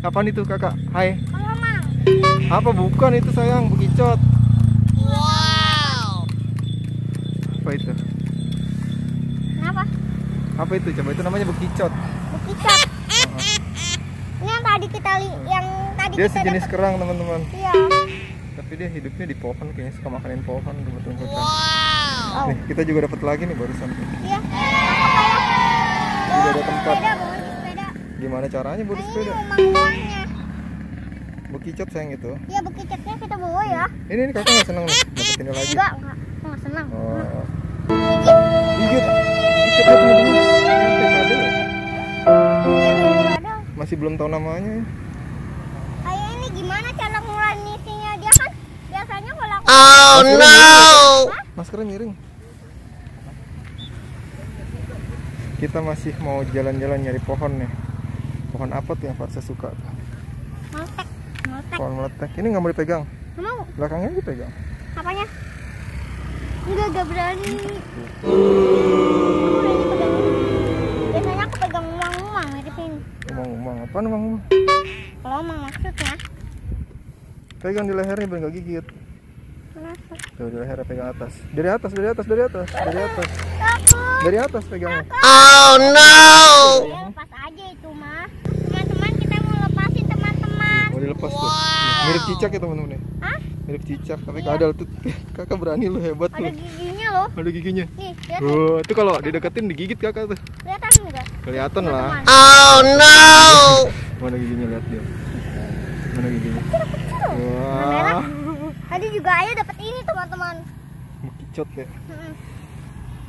Apaan itu kakak? Hai. Mama. Apa bukan itu sayang? Bekicot. Wow. Apa itu? Kenapa? Apa itu? Coba itu namanya bekicot. Bekicot. Ini yang tadi kita yang tadi Dia kita sejenis dapet. kerang teman-teman. Iya. Tapi dia hidupnya di pohon, kayaknya suka makanin pohon rumput-rumputan. Wow. Nih kita juga dapat lagi nih barusan. Iya. Juga ada tempat. Sepeda, bawa sepeda. Gimana caranya bawa Nah, sepeda? ini mangkuannya. Bekicot sayang itu. Iya, bekicotnya kita bawa ya. Ini kakak nggak seneng nih dapat ini lagi. Enggak. Aku nggak senang. Oh. Gigit. Gigit ya teman-teman. Sampai kado ya? Iya, belum ada. Masih belum tahu namanya. Kayak ini gimana cara nguranisinya dia kan? Biasanya kalau aku Maskernya miring. Kita masih mau jalan-jalan nyari pohon nih. Pohon apa tuh yang Farsa suka? meletek. Pohon meletek. Ini nggak mau dipegang. Nggak mau. Belakangnya dipegang. Apanya? Enggak berani. Aku berani pegang ini. Biasanya aku pegang umang-umang mirip ini. Umang-umang. Apa umang-umang? Kalau umang maksudnya. Pegang di lehernya biar nggak gigit. Kenapa? Tuh di lehernya pegang atas. Dari atas. Takut. Dari atas pegangnya. Ya lepas aja itu mah. Teman-teman kita mau lepasin teman-teman. Mau dilepas tuh. Mirip cicak ya teman-teman ya. Hah? Mirip cicak tapi kadal tuh. Kakak berani lu, hebat Ada lu. giginya loh. Ada giginya. Nih, lihat. Oh, itu kalau dideketin digigit kakak tuh. Kelihatan enggak? Kelihatan lah. Teman-teman. Mana giginya, lihat dia. Mana giginya? Warna merah. Wah. Tadi juga Ayah dapat ini teman-teman. Bekicot ya.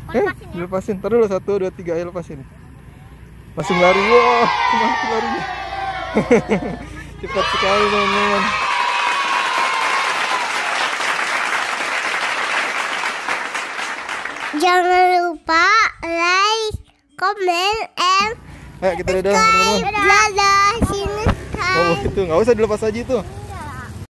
Mau lepasin ya? Lepasin. Ntar dulu 1, 2, 3 ayo lepasin. Langsung lari. Wah, kemana larinya? Cepat sekali teman-teman. Jangan lupa like, comment, and Ayo kita dadah teman-teman. dadah. Sini. Oh itu nggak usah dilepas aja itu.